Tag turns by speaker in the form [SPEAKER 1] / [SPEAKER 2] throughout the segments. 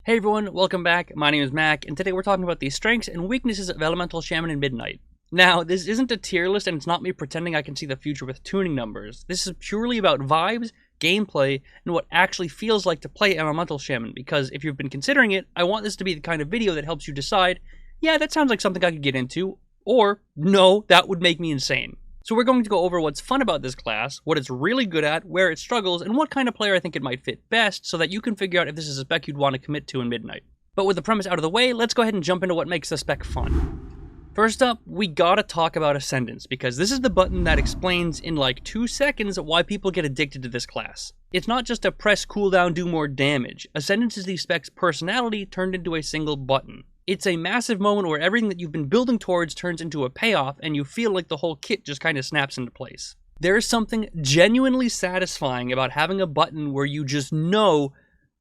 [SPEAKER 1] Hey everyone, welcome back. My name is Mac, and today we're talking about the strengths and weaknesses of Elemental Shaman in Midnight. Now, this isn't a tier list, and it's not me pretending I can see the future with tuning numbers. This is purely about vibes, gameplay, and what actually feels like to play Elemental Shaman, because if you've been considering it, I want this to be the kind of video that helps you decide, yeah, that sounds like something I could get into, or no, that would make me insane. So we're going to go over what's fun about this class, what it's really good at, where it struggles, and what kind of player I think it might fit best, so that you can figure out if this is a spec you'd want to commit to in Midnight. But with the premise out of the way, let's go ahead and jump into what makes the spec fun. First up, we gotta talk about Ascendance, because this is the button that explains in like 2 seconds why people get addicted to this class. It's not just a press cooldown, do more damage. Ascendance is the spec's personality turned into a single button. It's a massive moment where everything that you've been building towards turns into a payoff, and you feel like the whole kit just kind of snaps into place. There is something genuinely satisfying about having a button where you just know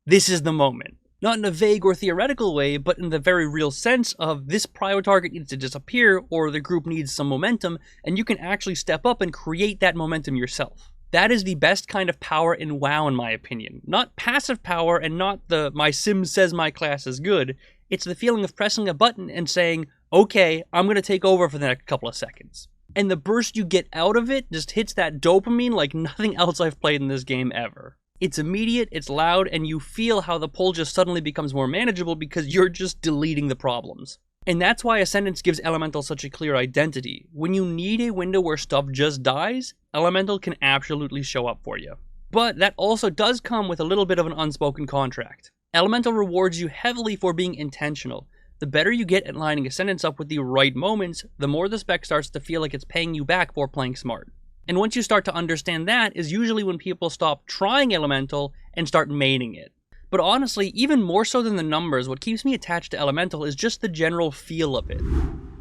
[SPEAKER 1] this is the moment. Not in a vague or theoretical way, but in the very real sense of this prio target needs to disappear, or the group needs some momentum, and you can actually step up and create that momentum yourself. That is the best kind of power in WoW in my opinion. Not passive power and not the my sim says my class is good. It's the feeling of pressing a button and saying, okay, I'm going to take over for the next couple of seconds. And the burst you get out of it just hits that dopamine like nothing else I've played in this game ever. It's immediate, it's loud, and you feel how the pull just suddenly becomes more manageable because you're just deleting the problems. And that's why Ascendance gives Elemental such a clear identity. When you need a window where stuff just dies, Elemental can absolutely show up for you. But that also does come with a little bit of an unspoken contract. Elemental rewards you heavily for being intentional. The better you get at lining Ascendance up with the right moments, the more the spec starts to feel like it's paying you back for playing smart. And once you start to understand that is usually when people stop trying Elemental and start maining it. But honestly, even more so than the numbers, what keeps me attached to Elemental is just the general feel of it.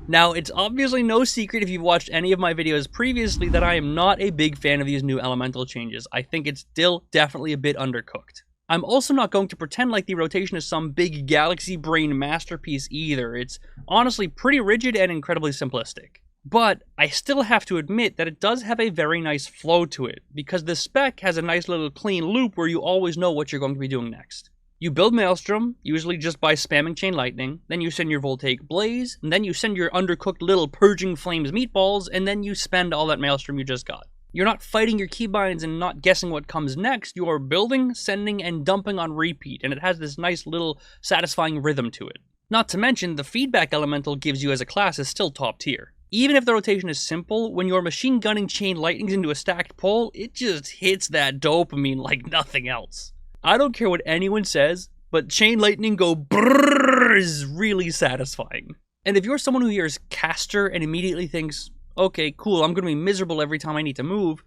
[SPEAKER 1] Now, it's obviously no secret if you've watched any of my videos previously that I am not a big fan of these new Elemental changes. I think it's still definitely a bit undercooked. I'm also not going to pretend like the rotation is some big galaxy brain masterpiece either. It's honestly pretty rigid and incredibly simplistic. But I still have to admit that it does have a very nice flow to it, because the spec has a nice little clean loop where you always know what you're going to be doing next. You build Maelstrom, usually just by spamming Chain Lightning, then you send your Voltaic Blaze, and then you send your undercooked little Purging Flames meatballs, and then you spend all that Maelstrom you just got. You're not fighting your keybinds and not guessing what comes next, you are building, sending, and dumping on repeat, and it has this nice little satisfying rhythm to it. Not to mention, the feedback Elemental gives you as a class is still top tier. Even if the rotation is simple, when you're machine gunning Chain Lightnings into a stacked pole, it just hits that dopamine like nothing else. I don't care what anyone says, but Chain Lightning go brrrr is really satisfying. And if you're someone who hears caster and immediately thinks, okay, cool, I'm going to be miserable every time I need to move,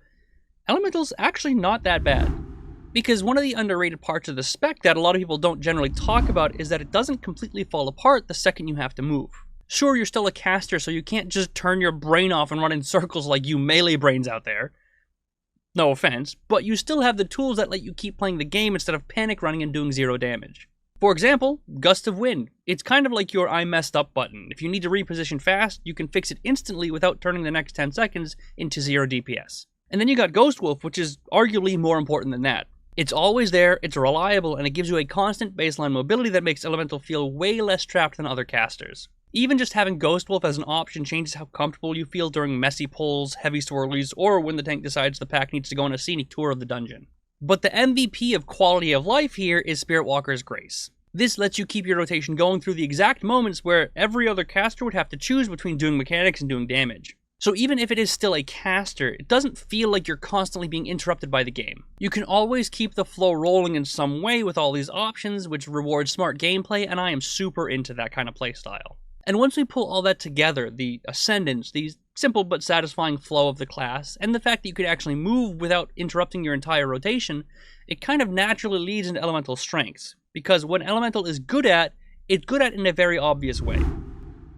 [SPEAKER 1] Elemental's actually not that bad. Because one of the underrated parts of the spec that a lot of people don't generally talk about is that it doesn't completely fall apart the second you have to move. Sure, you're still a caster, so you can't just turn your brain off and run in circles like you melee brains out there. No offense, but you still have the tools that let you keep playing the game instead of panic running and doing 0 damage. For example, Gust of Wind. It's kind of like your I messed up button. If you need to reposition fast, you can fix it instantly without turning the next 10 seconds into 0 DPS. And then you got Ghost Wolf, which is arguably more important than that. It's always there, it's reliable, and it gives you a constant baseline mobility that makes Elemental feel way less trapped than other casters. Even just having Ghost Wolf as an option changes how comfortable you feel during messy pulls, heavy swirlies, or when the tank decides the pack needs to go on a scenic tour of the dungeon. But the MVP of quality of life here is Spirit Walker's Grace. This lets you keep your rotation going through the exact moments where every other caster would have to choose between doing mechanics and doing damage. So even if it is still a caster, it doesn't feel like you're constantly being interrupted by the game. You can always keep the flow rolling in some way with all these options, which rewards smart gameplay, and I am super into that kind of playstyle. And once we pull all that together, the Ascendance, the simple but satisfying flow of the class, and the fact that you can actually move without interrupting your entire rotation, it kind of naturally leads into Elemental strengths. Because what Elemental is good at, it's good at in a very obvious way.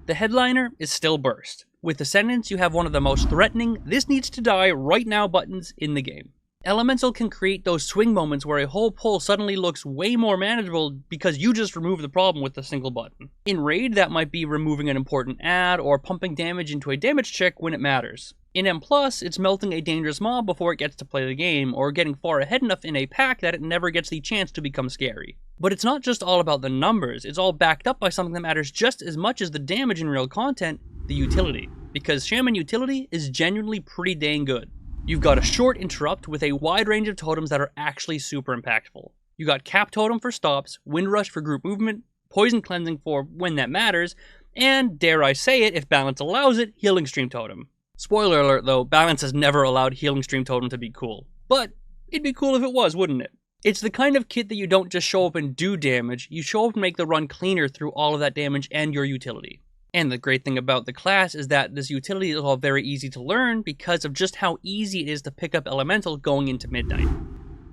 [SPEAKER 1] The headliner is still Burst. With Ascendance, you have one of the most threatening, this needs to die right now buttons in the game. Elemental can create those swing moments where a whole pull suddenly looks way more manageable because you just removed the problem with a single button. In Raid, that might be removing an important ad or pumping damage into a damage check when it matters. In M+, it's melting a dangerous mob before it gets to play the game, or getting far ahead enough in a pack that it never gets the chance to become scary. But it's not just all about the numbers, it's all backed up by something that matters just as much as the damage in real content, the utility. Because Shaman utility is genuinely pretty dang good. You've got a short interrupt with a wide range of totems that are actually super impactful. You got Cap Totem for stops, Wind Rush for group movement, Poison Cleansing for when that matters, and, dare I say it, if balance allows it, Healing Stream Totem. Spoiler alert though, balance has never allowed Healing Stream Totem to be cool. But it'd be cool if it was, wouldn't it? It's the kind of kit that you don't just show up and do damage, you show up and make the run cleaner through all of that damage and your utility. And the great thing about the class is that this utility is all very easy to learn because of just how easy it is to pick up Elemental going into Midnight.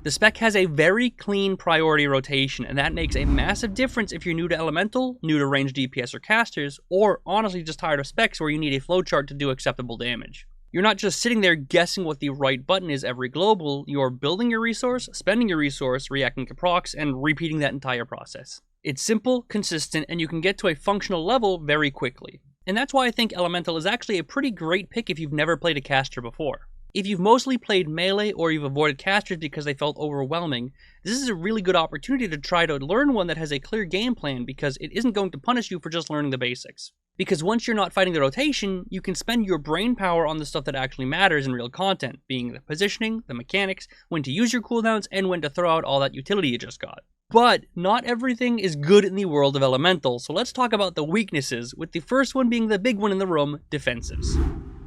[SPEAKER 1] The spec has a very clean priority rotation, and that makes a massive difference if you're new to Elemental, new to ranged DPS or casters, or honestly just tired of specs where you need a flowchart to do acceptable damage. You're not just sitting there guessing what the right button is every global, you're building your resource, spending your resource, reacting to procs, and repeating that entire process. It's simple, consistent, and you can get to a functional level very quickly. And that's why I think Elemental is actually a pretty great pick if you've never played a caster before. If you've mostly played melee or you've avoided casters because they felt overwhelming, this is a really good opportunity to try to learn one that has a clear game plan because it isn't going to punish you for just learning the basics. Because once you're not fighting the rotation, you can spend your brain power on the stuff that actually matters in real content, being the positioning, the mechanics, when to use your cooldowns, and when to throw out all that utility you just got. But not everything is good in the world of Elemental, so let's talk about the weaknesses, with the first one being the big one in the room, defensives.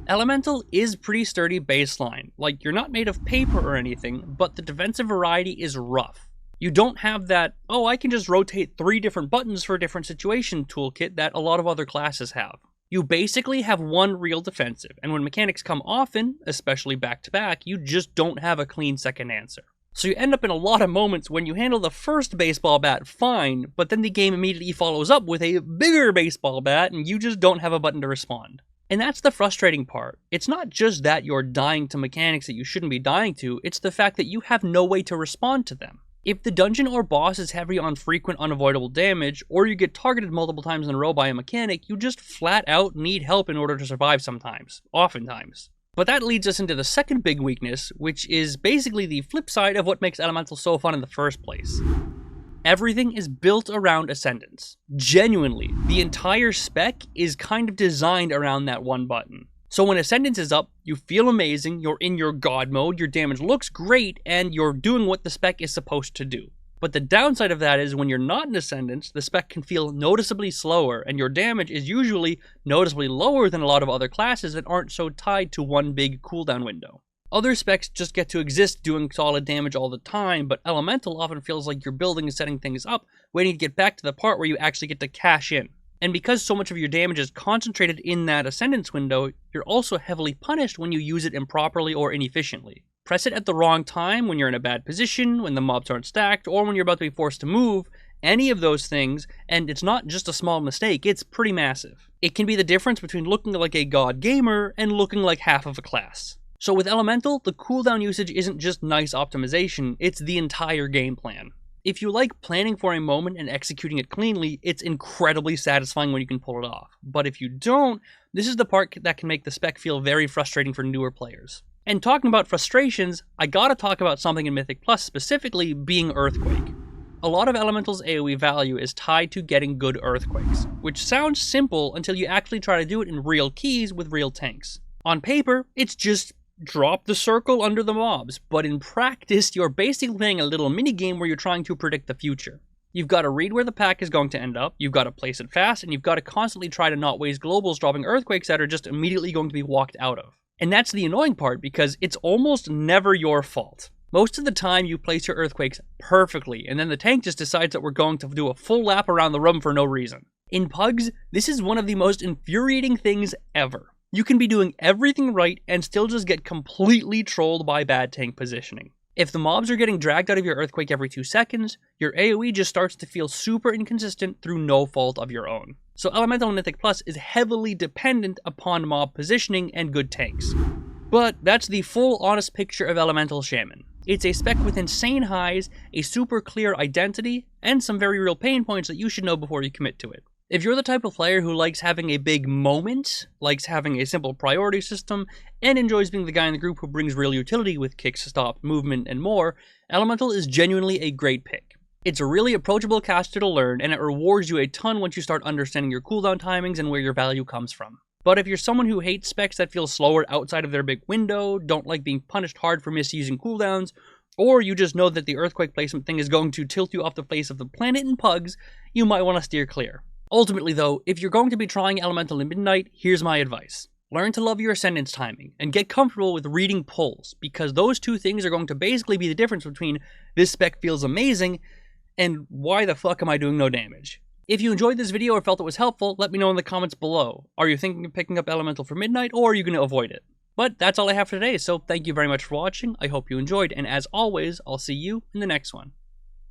[SPEAKER 1] Elemental is pretty sturdy baseline, like you're not made of paper or anything, but the defensive variety is rough. You don't have that, oh I can just rotate 3 different buttons for a different situation toolkit that a lot of other classes have. You basically have one real defensive, and when mechanics come often, especially back to back, you just don't have a clean second answer. So you end up in a lot of moments when you handle the first baseball bat fine, but then the game immediately follows up with a bigger baseball bat and you just don't have a button to respond. And that's the frustrating part. It's not just that you're dying to mechanics that you shouldn't be dying to, it's the fact that you have no way to respond to them. If the dungeon or boss is heavy on frequent unavoidable damage, or you get targeted multiple times in a row by a mechanic, you just flat out need help in order to survive sometimes, oftentimes. But that leads us into the second big weakness, which is basically the flip side of what makes Elemental so fun in the first place. Everything is built around Ascendance. Genuinely, the entire spec is kind of designed around that one button. So when Ascendance is up, you feel amazing, you're in your god mode, your damage looks great, and you're doing what the spec is supposed to do. But the downside of that is when you're not in Ascendance, the spec can feel noticeably slower, and your damage is usually noticeably lower than a lot of other classes that aren't so tied to one big cooldown window. Other specs just get to exist doing solid damage all the time, but Elemental often feels like you're building and setting things up, waiting to get back to the part where you actually get to cash in. And because so much of your damage is concentrated in that Ascendance window, you're also heavily punished when you use it improperly or inefficiently. Press it at the wrong time when you're in a bad position, when the mobs aren't stacked, or when you're about to be forced to move, any of those things, and it's not just a small mistake, it's pretty massive. It can be the difference between looking like a god gamer and looking like half of a class. So with Elemental, the cooldown usage isn't just nice optimization, it's the entire game plan. If you like planning for a moment and executing it cleanly, it's incredibly satisfying when you can pull it off. But if you don't, this is the part that can make the spec feel very frustrating for newer players. And talking about frustrations, I gotta talk about something in Mythic Plus, specifically being Earthquake. A lot of Elemental's AoE value is tied to getting good Earthquakes, which sounds simple until you actually try to do it in real keys with real tanks. On paper, it's just drop the circle under the mobs, but in practice, you're basically playing a little mini-game where you're trying to predict the future. You've got to read where the pack is going to end up, you've got to place it fast, and you've got to constantly try to not waste globals dropping Earthquakes that are just immediately going to be walked out of. And that's the annoying part, because it's almost never your fault. Most of the time, you place your Earthquakes perfectly, and then the tank just decides that we're going to do a full lap around the room for no reason. In Pugs, this is one of the most infuriating things ever. You can be doing everything right and still just get completely trolled by bad tank positioning. If the mobs are getting dragged out of your Earthquake every 2 seconds, your AoE just starts to feel super inconsistent through no fault of your own. So Elemental in Mythic Plus is heavily dependent upon mob positioning and good tanks. But that's the full honest picture of Elemental Shaman. It's a spec with insane highs, a super clear identity, and some very real pain points that you should know before you commit to it. If you're the type of player who likes having a big moment, likes having a simple priority system, and enjoys being the guy in the group who brings real utility with kicks, stop, movement, and more, Elemental is genuinely a great pick. It's a really approachable caster to learn, and it rewards you a ton once you start understanding your cooldown timings and where your value comes from. But if you're someone who hates specs that feel slower outside of their big window, don't like being punished hard for misusing cooldowns, or you just know that the earthquake placement thing is going to tilt you off the face of the planet in pugs, you might want to steer clear. Ultimately though, if you're going to be trying Elemental in Midnight, here's my advice. Learn to love your Ascendance timing, and get comfortable with reading pulls, because those two things are going to basically be the difference between this spec feels amazing and why the fuck am I doing no damage. If you enjoyed this video or felt it was helpful, let me know in the comments below. Are you thinking of picking up Elemental for Midnight, or are you going to avoid it? But that's all I have for today, so thank you very much for watching, I hope you enjoyed, and as always, I'll see you in the next one.